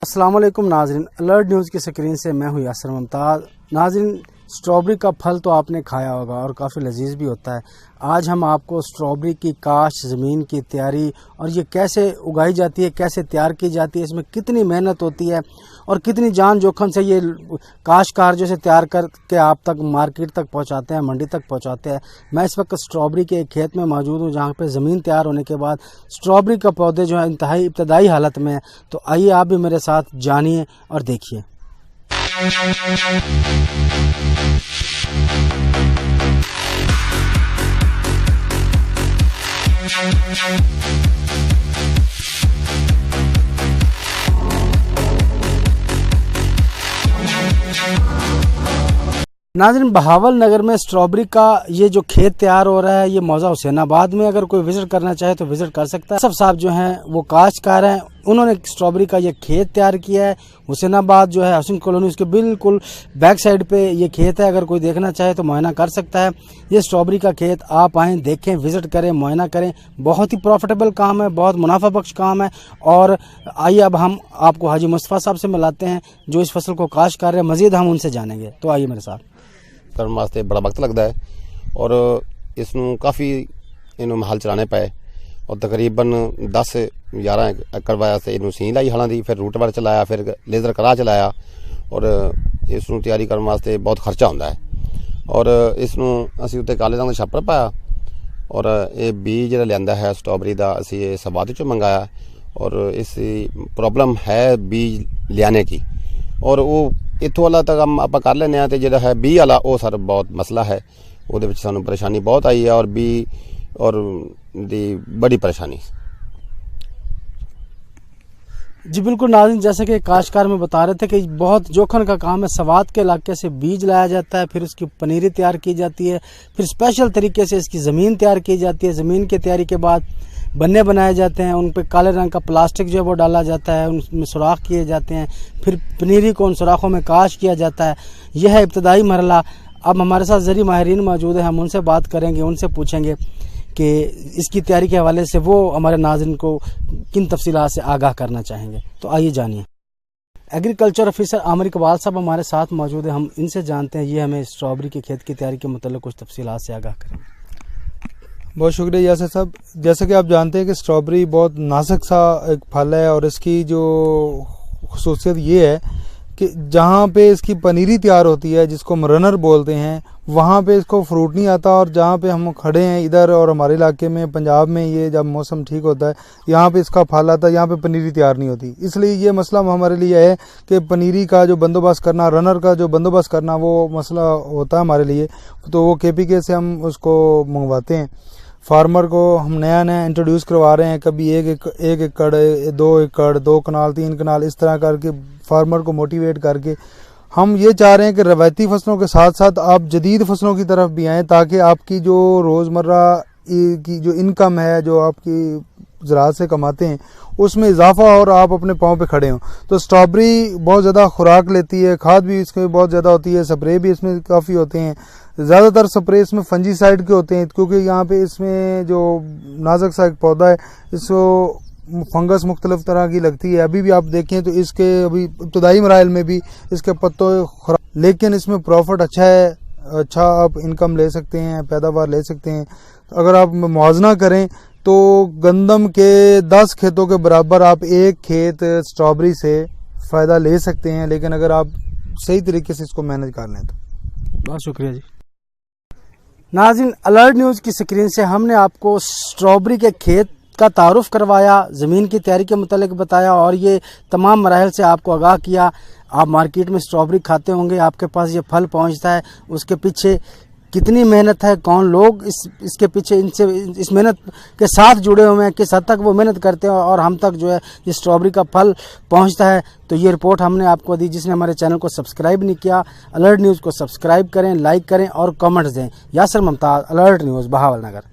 अस्सलाम वालेकुम नाजरीन, अलर्ट न्यूज़ की स्क्रीन से मैं हूँ यासर मुमताज़। नाजरीन, स्ट्रॉबेरी का फल तो आपने खाया होगा और काफ़ी लजीज भी होता है। आज हम आपको स्ट्रॉबेरी की काश्त, ज़मीन की तैयारी और ये कैसे उगाई जाती है, कैसे तैयार की जाती है, इसमें कितनी मेहनत होती है और कितनी जान जोखिम से ये काश्तकार जो से तैयार करके आप तक मार्केट तक पहुंचाते हैं, मंडी तक पहुंचाते हैं। मैं इस वक्त स्ट्रॉबेरी के एक खेत में मौजूद हूं, जहां पे ज़मीन तैयार होने के बाद स्ट्रॉबेरी का पौधे जो है इंतहाई इब्तदाई हालत में है। तो आइए आप भी मेरे साथ जानिए और देखिए। नाज़रीन, बहावल नगर में स्ट्रॉबेरी का ये जो खेत तैयार हो रहा है, ये मौजा हुसैनाबाद में अगर कोई विजिट करना चाहे तो विजिट कर सकता है। सब साहब जो हैं वो काश्तकार हैं, उन्होंने स्ट्रॉबेरी का ये खेत तैयार किया है। हुसैनाबाद जो है हाउसिंग कॉलोनी, उसके बिल्कुल बैक साइड पे ये खेत है। अगर कोई देखना चाहे तो मुआयना कर सकता है। ये स्ट्रॉबेरी का खेत आप आएँ, देखें, विजिट करें, मुआयना करें। बहुत ही प्रॉफिटेबल काम है, बहुत मुनाफा बख्श काम है। और आइए अब हम आपको हाजी मुस्तफ़ा साहब से मिलाते हैं जो इस फसल को काश्त कर रहे हैं। मजीद हम उनसे जानेंगे, तो आइए मेरे साथ। ਕਰਨ ਵਾਸਤੇ ਬੜਾ ਵਕਤ ਲੱਗਦਾ ਹੈ ਔਰ ਇਸ ਨੂੰ ਕਾਫੀ ਇਹਨੂੰ ਹਲ ਚਲਾਣੇ ਪਏ ਔਰ ਤਕਰੀਬਨ 10-11 ਏਕੜ ਵਾਸਤੇ ਇਹਨੂੰ ਸੀਂ ਲਾਈ ਹਲਾਂ ਦੀ, ਫਿਰ ਰੂਟ ਵਰ ਚਲਾਇਆ, ਫਿਰ ਲੇਜ਼ਰ ਕਰਾ ਚਲਾਇਆ ਔਰ ਇਸ ਨੂੰ ਤਿਆਰੀ ਕਰਨ ਵਾਸਤੇ ਬਹੁਤ ਖਰਚਾ ਹੁੰਦਾ ਹੈ। ਔਰ ਇਸ ਨੂੰ ਅਸੀਂ ਉੱਤੇ ਕਾਲੇ ਰੰਗ ਦਾ ਛਾਪਰ ਪਾਇਆ ਔਰ ਇਹ ਬੀਜ ਜਿਹੜਾ ਲਿਆਂਦਾ ਹੈ ਸਟ੍ਰਾਬੇਰੀ ਦਾ, ਅਸੀਂ ਇਹ ਸਵਾਦ ਚੋਂ ਮੰਗਾਇਆ ਔਰ ਇਸ ਪ੍ਰੋਬਲਮ ਹੈ ਬੀਜ ਲਿਆने की ਔਰ ਉਹ ਇੱਥੋਂ ਵਾਲਾ ਤਾਂ ਕੰਮ ਆਪਾਂ ਕਰ ਲੈਂਦੇ ਹਾਂ ਤੇ ਜਿਹੜਾ ਹੈ 20 ਵਾਲਾ ਉਹ ਸਰ ਬਹੁਤ ਮਸਲਾ ਹੈ, ਉਹਦੇ ਵਿੱਚ ਸਾਨੂੰ ਪਰੇਸ਼ਾਨੀ ਬਹੁਤ ਆਈ ਹੈ ਔਰ 20 और दी बड़ी परेशानी। जी बिल्कुल नाज़रीन, जैसे कि काश्तकार में बता रहे थे कि बहुत जोखिम का काम है। सवात के इलाके से बीज लाया जाता है, फिर उसकी पनीरी तैयार की जाती है, फिर स्पेशल तरीके से इसकी ज़मीन तैयार की जाती है। ज़मीन की तैयारी के बाद बन्ने बनाए जाते हैं, उन पर काले रंग का प्लास्टिक जो है वो डाला जाता है, उनमें सुराख किए जाते हैं, फिर पनीरी को उन सुराखों में काश किया जाता है। यह है इब्तदाई मरहला। अब हमारे साथ ज़री माहिरीन मौजूद है, हम उनसे बात करेंगे, उनसे पूछेंगे कि इसकी तैयारी के हवाले से वो हमारे नाज़रीन को किन तफसीलात से आगाह करना चाहेंगे। तो आइए जानिए। एग्रीकल्चर ऑफिसर आमिर इकबाल साहब हमारे साथ मौजूद है, हम इनसे जानते हैं, ये हमें स्ट्रॉबेरी के खेत की तैयारी के मतलब कुछ तफसीलात से आगाह करेंगे। बहुत शुक्रिया यासर साहब। जैसा कि आप जानते हैं कि स्ट्रॉबेरी बहुत नाजुक सा एक फल है और इसकी जो खुसूसियत ये है कि जहाँ पे इसकी पनीरी तैयार होती है, जिसको हम रनर बोलते हैं, वहाँ पे इसको फ्रूट नहीं आता। और जहाँ पे हम खड़े हैं इधर और हमारे इलाके में पंजाब में, ये जब मौसम ठीक होता है यहाँ पे इसका फल आता है, यहाँ पे पनीरी तैयार नहीं होती। इसलिए ये मसला हमारे लिए है कि पनीरी का जो बंदोबस्त करना, रनर का जो बंदोबस्त करना, वो मसला होता है हमारे लिए। तो वो KPK से हम उसको मंगवाते हैं। फार्मर को हम नया नया इंट्रोड्यूस करवा रहे हैं, कभी एक एकड़ 2 एकड़ 2 कनाल 3 कनाल इस तरह करके फार्मर को मोटिवेट करके हम ये चाह रहे हैं कि रवायती फसलों के साथ साथ आप जदीद फसलों की तरफ भी आएँ, ताकि आपकी जो रोज़मर्रा की जो इनकम है, जो आपकी ज़राअत से कमाते हैं, उसमें इजाफा और आप अपने पाँव पे खड़े हों। तो स्ट्रॉबेरी बहुत ज़्यादा खुराक लेती है, खाद भी इसमें बहुत ज़्यादा होती है, स्प्रे भी इसमें काफ़ी होते हैं। ज़्यादातर स्प्रे इसमें फंजीसाइड के होते हैं, क्योंकि यहाँ पे इसमें जो नाजुक सा एक पौधा है, इसको फंगस मुख्तलिफ तरह की लगती है। अभी भी आप देखें तो इसके अभी इब्तदाई मराइल में भी इसके पत्तों खराब, लेकिन इसमें प्रॉफिट अच्छा है, अच्छा आप इनकम ले सकते हैं, पैदावार ले सकते हैं। अगर आप मुआवजा करें तो गंदम के 10 खेतों के बराबर आप एक खेत स्ट्रॉबेरी से फ़ायदा ले सकते हैं, लेकिन अगर आप सही तरीके से इसको मैनेज कर लें तो। बहुत शुक्रिया जी। नाज़रीन, अलर्ट न्यूज़ की स्क्रीन से हमने आपको स्ट्रॉबेरी के खेत का तारुफ करवाया, ज़मीन की तैयारी के मुतालिक बताया और ये तमाम मराहल से आपको आगाह किया। आप मार्केट में स्ट्रॉबेरी खाते होंगे, आपके पास ये फल पहुंचता है, उसके पीछे कितनी मेहनत है, कौन लोग इसके पीछे इस मेहनत के साथ जुड़े हुए हैं, किस हद तक वो मेहनत करते हैं और हम तक जो है ये स्ट्रॉबेरी का फल पहुंचता है। तो ये रिपोर्ट हमने आपको दी। जिसने हमारे चैनल को सब्सक्राइब नहीं किया, अलर्ट न्यूज़ को सब्सक्राइब करें, लाइक करें और कमेंट्स दें। यासर मुमताज़, अलर्ट न्यूज़, बहावल नगर।